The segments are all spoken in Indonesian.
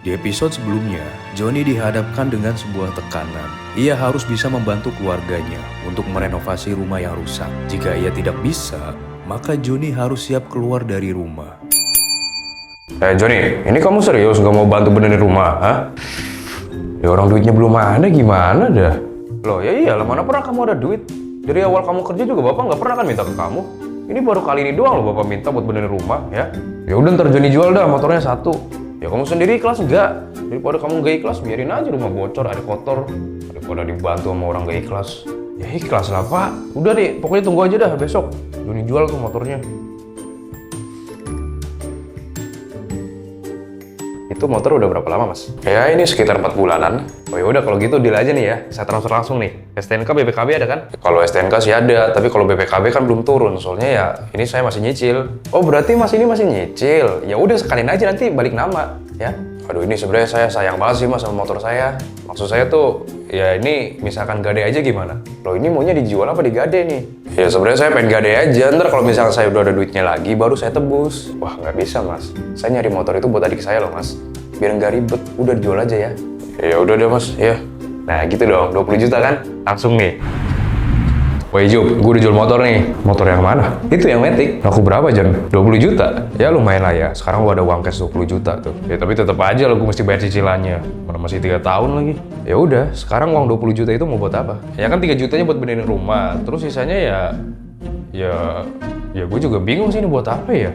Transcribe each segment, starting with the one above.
Di episode sebelumnya, Johnny dihadapkan dengan sebuah tekanan. Ia harus bisa membantu keluarganya untuk merenovasi rumah yang rusak. Jika ia tidak bisa, maka Johnny harus siap keluar dari rumah. Johnny, ini kamu serius gak mau bantu benerin rumah, ha? Ya orang duitnya belum ada, gimana dah? Loh ya iyalah, mana pernah kamu ada duit? Dari awal kamu kerja juga bapak nggak pernah kan minta ke kamu. Ini baru kali ini doang loh bapak minta buat benerin rumah, ya. Ya udah ntar Johnny jual dah motornya satu. Ya kamu sendiri ikhlas enggak? Daripada kamu gak ikhlas, biarin aja rumah bocor, ada kotor. Daripada dibantu sama orang gak ikhlas. Ya ikhlas lah pak. Udah deh, pokoknya tunggu aja dah besok. Johnny jual tuh motornya. Itu motor udah berapa lama mas? Ya ini sekitar 4 bulanan. Oh ya udah kalau gitu deal aja nih ya. Saya transfer langsung nih. STNK BPKB ada kan? Kalau STNK sih ada, tapi kalau BPKB kan belum turun. Soalnya ya ini saya masih nyicil. Oh berarti mas ini masih nyicil? Ya udah sekalian aja nanti balik nama ya. Aduh ini sebenarnya saya sayang banget sih mas sama motor saya. Maksud saya tuh ya ini misalkan gade aja gimana? Loh ini maunya dijual apa digade nih? Ya sebenarnya saya pengen gade aja. Ntar kalau misalkan saya udah ada duitnya lagi baru saya tebus. Wah nggak bisa mas. Saya nyari motor itu buat adik saya loh mas. Biar nggak ribet, udah dijual aja ya. Ya udah deh mas, ya. Nah gitu dong, 20 juta kan? Langsung nih. Woi Jup, gue udah jual motor nih. Motor yang mana? Itu yang Matic. Laku berapa Jan? 20 juta? Ya lumayan lah ya, sekarang gue ada uang cash 20 juta tuh. Ya tapi tetap aja lo gue mesti bayar cicilannya. Mana masih 3 tahun lagi. Ya udah, sekarang uang 20 juta itu mau buat apa? Ya kan 3 jutanya buat benerin rumah. Terus sisanya ya gue juga bingung sih ini buat apa ya.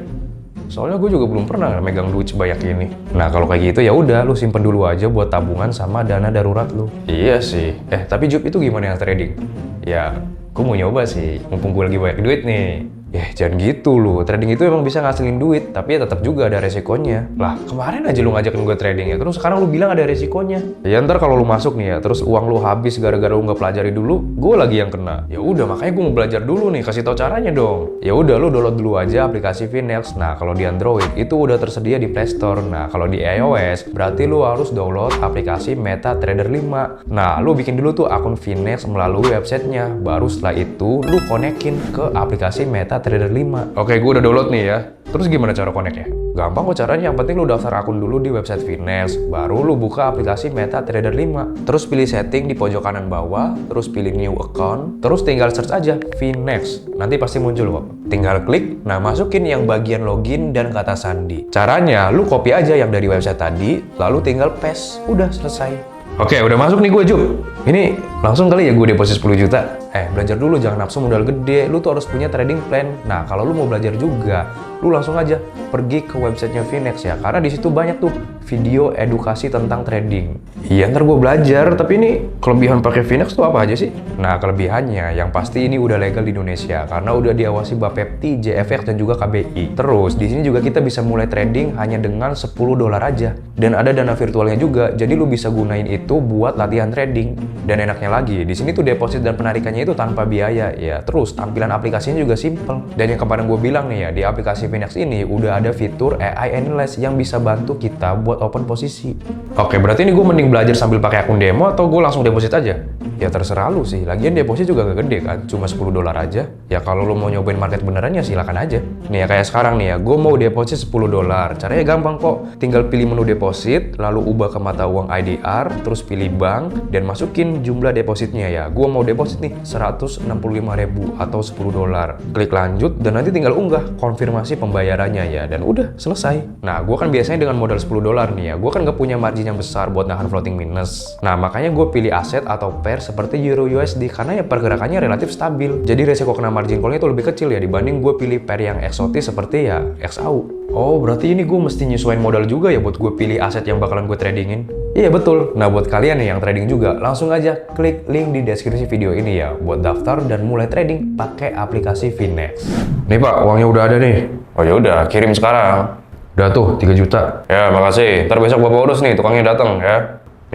Soalnya gue juga belum pernah megang duit sebanyak ini. Nah kalau kayak gitu ya udah lu simpen dulu aja buat tabungan sama dana darurat lu. Iya sih. Tapi Jup itu gimana yang trading? Ya, gue mau nyoba sih. Mumpung gue lagi banyak duit nih. Jangan gitu lu. Trading itu emang bisa ngasilin duit, tapi ya tetap juga ada resikonya. Lah, kemarin aja lu ngajakin gue trading ya, terus sekarang lu bilang ada resikonya. Ya ntar kalau lu masuk nih ya, terus uang lu habis gara-gara lu nggak pelajari dulu, gue lagi yang kena. Ya udah, makanya gue mau belajar dulu nih, kasih tau caranya dong. Ya udah, lu download dulu aja aplikasi Finex. Nah, kalau di Android itu udah tersedia di Play Store. Nah, kalau di iOS berarti lu harus download aplikasi MetaTrader 5. Nah, lu bikin dulu tuh akun Finex melalui websitenya. Baru setelah itu lu konekin ke aplikasi MetaTrader 5. Oke, gue udah download nih ya. Terus gimana cara connect-nya? Gampang kok caranya, yang penting lu daftar akun dulu di website Finex, baru lu buka aplikasi MetaTrader 5. Terus pilih setting di pojok kanan bawah, terus pilih new account, terus tinggal search aja Finex. Nanti pasti muncul kok. Tinggal klik, nah masukin yang bagian login dan kata sandi. Caranya, lu copy aja yang dari website tadi, lalu tinggal paste. Udah selesai. Oke, udah masuk nih gue Jup. Ini langsung kali ya gue deposit 10 juta. Belajar dulu, jangan nafsu modal gede. Lu tuh harus punya trading plan. Nah, kalau lu mau belajar juga, lu langsung aja pergi ke websitenya Finex ya. Karena di situ banyak tuh video edukasi tentang trading. Iya, ntar gue belajar. Tapi ini kelebihan pakai Finex tuh apa aja sih? Nah, kelebihannya yang pasti ini udah legal di Indonesia karena udah diawasi Bapepti, JFX dan juga KBI. Terus di sini juga kita bisa mulai trading hanya dengan $10 aja. Dan ada dana virtualnya juga. Jadi lu bisa gunain itu buat latihan trading. Dan enaknya lagi, di sini tuh deposit dan penarikannya itu tanpa biaya ya. Terus tampilan aplikasinya juga simple. Dan yang kemarin gue bilang nih ya, di aplikasi Finex ini udah ada fitur AI Analyst yang bisa bantu kita buat open posisi. Oke, berarti ini gue mending belajar sambil pakai akun demo atau gue langsung deposit aja? Ya terserah lu sih. Lagian deposit juga gak gede kan, cuma $10 aja. Ya kalau lu mau nyobain market beneran ya silakan aja. Nih ya kayak sekarang nih ya, gue mau deposit $10. Caranya gampang kok. Tinggal pilih menu deposit, lalu ubah ke mata uang IDR, terus pilih bank dan masukin jumlah depositnya ya. Gue mau deposit nih 165.000 atau $10. Klik lanjut dan nanti tinggal unggah konfirmasi pembayarannya ya, dan udah selesai. Nah, gue kan biasanya dengan modal $10 nih ya, gue kan gak punya margin yang besar buat nahan floating minus. Nah, makanya gue pilih aset atau pair seperti Euro USD karena ya pergerakannya relatif stabil. Jadi resiko kena margin call-nya itu lebih kecil ya dibanding gue pilih pair yang eksotis seperti ya XAU. Oh, berarti ini gue mesti nyesuaiin modal juga ya buat gue pilih aset yang bakalan gue tradingin? Iya betul. Nah, buat kalian nih yang trading juga, langsung aja klik link di deskripsi video ini ya buat daftar dan mulai trading pakai aplikasi Finex. Nih Pak, uangnya udah ada nih. Oh ya udah, kirim sekarang. Udah tuh, 3 juta. Ya, makasih. Ntar besok Bapak urus nih, tukangnya datang ya.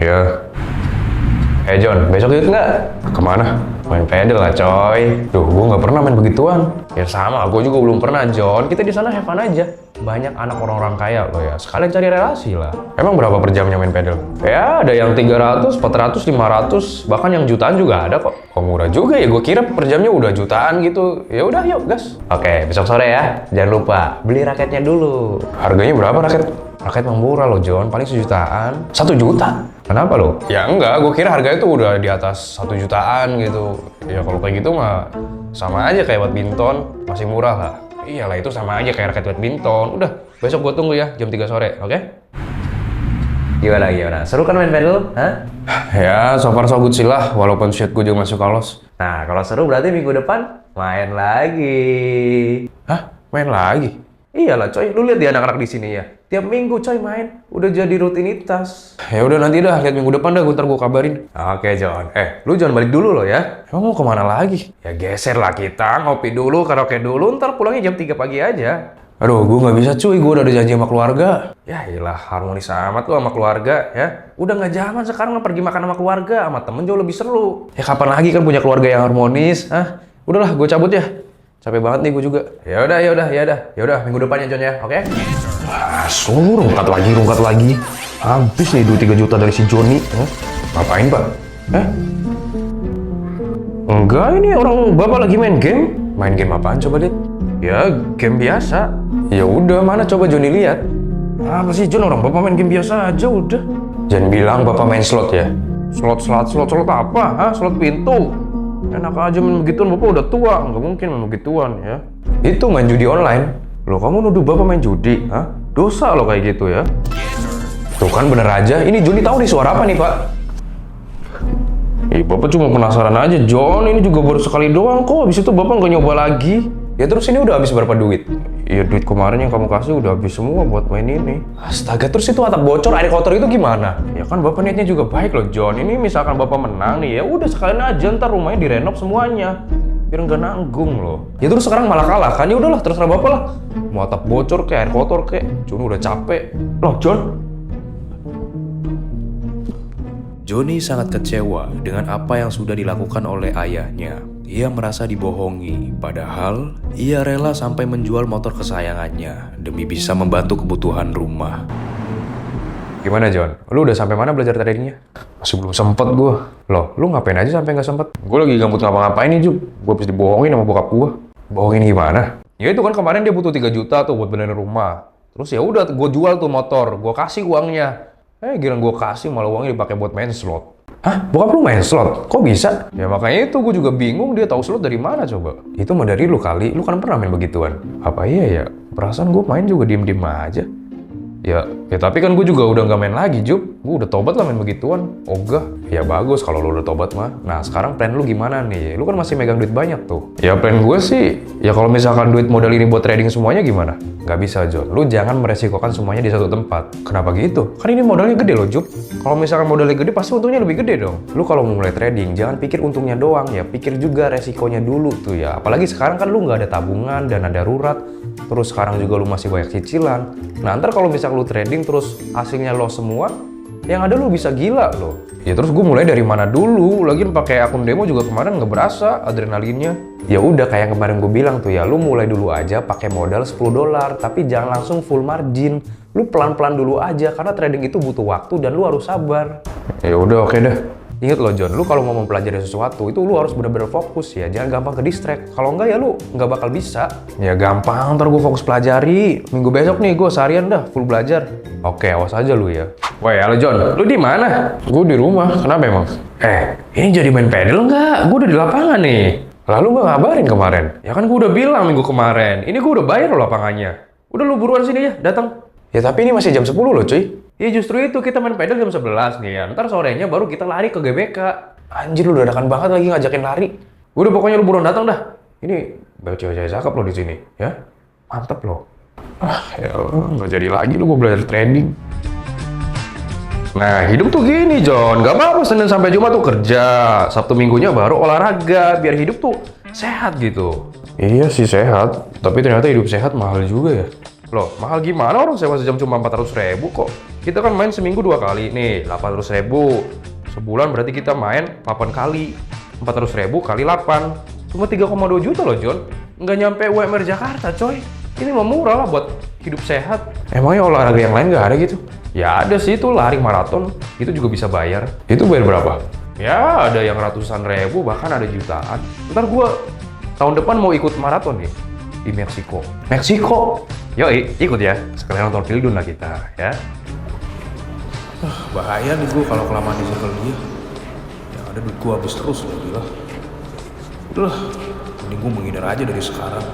Ya. John, besok ikut nggak? Kemana? Main pedal lah coy. Duh, gue nggak pernah main begituan. Ya sama, gue juga belum pernah John. Kita di sana have fun aja. Banyak anak orang-orang kaya loh ya. Sekalian cari relasi lah. Emang berapa per jamnya main pedal? Ya ada yang 300, 400, 500. Bahkan yang jutaan juga ada kok. Kok murah juga ya? Gue kira per jamnya udah jutaan gitu. Ya udah yuk gas. Oke, besok sore ya. Jangan lupa beli raketnya dulu. Harganya berapa raket? Raket emang murah loh John, paling 1 jutaan. 1 juta? Kenapa lo? Ya enggak, gue kira harganya tuh udah di atas 1 jutaan gitu. Ya kalau kayak gitu mah sama aja kayak badminton, masih murah lah. Iyalah itu sama aja kayak raket badminton. Udah, besok gue tunggu ya jam 3 sore, oke? Gimana? Seru kan main pedal? Hah? Ya, so far so good sih lah, walaupun shot gue juga masuk kalos. Nah, kalau seru berarti minggu depan main lagi. Hah? Main lagi? Iyalah coy, lu lihat di anak-anak di sini ya. Tiap minggu coy main, udah jadi rutinitas. Ya udah nanti dah, lihat minggu depan dah, ntar gue kabarin. Oke John, lu jangan balik dulu loh ya. Emang mau kemana lagi? Ya geser lah kita, ngopi dulu, karaoke dulu, ntar pulangnya jam 3 pagi aja. Aduh, gue nggak bisa cuy, gue udah ada janji sama keluarga. Ya iyalah, harmonis amat lu sama keluarga ya. Udah nggak zaman sekarang lo pergi makan sama keluarga, sama temen jauh lebih seru. Ya kapan lagi kan punya keluarga yang harmonis? Hah? Udahlah, gue cabut ya. Capek banget nih gue juga. Ya udah, minggu depan ya John ya, oke? Rungkat lagi. Habis nih 2-3 juta dari si Joni. Ngapain pak? Enggak, ini orang bapak lagi main game. Main game apaan coba lihat? Ya game biasa. Ya udah, mana coba Joni lihat. Apa sih John, orang bapak main game biasa aja udah. Jangan bilang bapak main slot ya. Slot apa? Hah? Slot pintu? Enak aja main begituan, bapak udah tua, nggak mungkin main begituan ya. Itu main judi online. Loh kamu nuduh bapak main judi? Hah? Dosa loh kayak gitu ya. Tuh kan bener aja, ini Joni tahu nih suara apa nih pak? Bapak cuma penasaran aja John, ini juga baru sekali doang kok, habis itu bapak nggak nyoba lagi. Ya terus ini udah habis berapa duit? Iya duit kemarin yang kamu kasih udah habis semua buat main ini. Astaga, terus itu atap bocor, air kotor itu gimana? Ya kan bapak niatnya juga baik loh John, ini misalkan bapak menang nih ya udah sekalian aja ntar rumahnya direnov semuanya. Biar nggak nanggung loh. Ya terus sekarang malah kalah kan, ya udahlah terserah bapak lah. Mau atap bocor kayak air kotor kayak, John udah capek. Loh John. Johnny sangat kecewa dengan apa yang sudah dilakukan oleh ayahnya. Ia merasa dibohongi, padahal ia rela sampai menjual motor kesayangannya demi bisa membantu kebutuhan rumah. Gimana John? Lu udah sampai mana belajar tradingnya? Masih belum sempet gue. Loh, lu ngapain aja sampai nggak sempet? Gue lagi gabut ngapa-ngapain nih Jub. Gue habis dibohongin sama bokap gue. Bohongin gimana? Ya itu kan kemarin dia butuh 3 juta tuh buat benerin rumah. Terus ya udah gue jual tuh motor, gue kasih uangnya. Giliran gue kasih malah uangnya dipakai buat main slot. Hah? Bokap lu main slot? Kok bisa? Ya makanya itu gue juga bingung dia tahu slot dari mana coba. Itu mah dari lu kali, lu kan pernah main begituan. Apa iya ya? Perasaan gue main juga diem-diem aja. Ya tapi kan gue juga udah nggak main lagi Jub. Gue udah tobat lah main begituan. Ogah. Ya bagus kalau lu udah tobat mah. Nah sekarang plan lu gimana nih? Lu kan masih megang duit banyak tuh. Ya plan gue sih, ya kalau misalkan duit modal ini buat trading semuanya gimana? Nggak bisa John, lu jangan meresikokan semuanya di satu tempat. Kenapa gitu? Kan ini modalnya gede loh Jub. Kalau misalkan modalnya gede pasti untungnya lebih gede dong. Lu kalau mau mulai trading jangan pikir untungnya doang ya, pikir juga resikonya dulu tuh ya. Apalagi sekarang kan lu nggak ada tabungan, dana darurat. Terus sekarang juga lu masih banyak cicilan. Nah ntar kalau misalkan lu trading terus hasilnya loss semua, yang ada lu bisa gila loh. Ya terus gue mulai dari mana dulu? Lagian pakai akun demo juga kemarin nggak berasa adrenalinnya. Ya udah kayak kemarin gue bilang tuh ya, lu mulai dulu aja pakai modal $10, tapi jangan langsung full margin. Lu pelan-pelan dulu aja karena trading itu butuh waktu dan lu harus sabar. Ya udah oke deh. Ingat loh John, lu kalau mau mempelajari sesuatu itu lu harus benar-benar fokus ya, jangan gampang ke distract. Kalau enggak ya lu nggak bakal bisa. Ya gampang, ntar gue fokus pelajari. Minggu besok nih gue seharian dah full belajar. Oke, awas aja lu ya. Woi, halo John, lu di mana? Gue di rumah, kenapa emang? Ini jadi main pedal nggak? Gue udah di lapangan nih. Lalu nggak ngabarin kemarin? Ya kan gue udah bilang minggu kemarin. Ini gue udah bayar loh lapangannya. Udah lu buruan sini ya, datang. Ya tapi ini masih jam 10 loh cuy. Ya justru itu kita main pedal jam 11 nih ya. Ntar sorenya baru kita lari ke GBK. Anjir lu dadakan banget lagi ngajakin lari. Udah pokoknya lu buruan datang dah. Ini banyak cewek-cewek cakep loh di sini, ya. Mantep loh. Ya Allah, nggak jadi lagi lu gue belajar trading. Nah, hidup tuh gini, John. Gak apa-apa Senin sampai Jumat tuh kerja. Sabtu Minggunya baru olahraga. Biar hidup tuh sehat gitu. Iya sih sehat. Tapi ternyata hidup sehat mahal juga ya. Loh, mahal gimana? Orang sewa sejam cuma 400.000 kok. Kita kan main seminggu 2 kali. Nih, 800.000. Sebulan berarti kita main 8 kali. 400.000 kali 8. Cuma 3,2 juta loh, John. Nggak nyampe UMR Jakarta, coy. Ini mah murah lah buat hidup sehat. Emangnya olahraga yang lain nggak ada gitu? Ya ada sih, itu lari maraton. Itu juga bisa bayar. Itu bayar berapa? Ya ada yang ratusan ribu, bahkan ada jutaan. Ntar gue tahun depan mau ikut maraton nih. di Meksiko. Meksiko? Yoi, ikut ya. Sekalian nonton Pildun lah kita, ya. Bahaya nih gue kalau kelamaan di circle dia. Ya ada duit gue habis terus lagi lah. Udah, mending gue menghindar aja dari sekarang.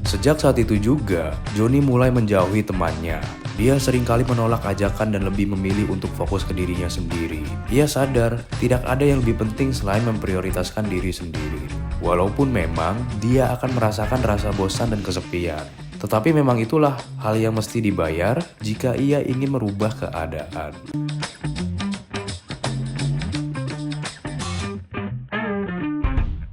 Sejak saat itu juga, Johnny mulai menjauhi temannya. Dia seringkali menolak ajakan dan lebih memilih untuk fokus ke dirinya sendiri. Ia sadar tidak ada yang lebih penting selain memprioritaskan diri sendiri. Walaupun memang dia akan merasakan rasa bosan dan kesepian. Tetapi memang itulah hal yang mesti dibayar jika ia ingin merubah keadaan.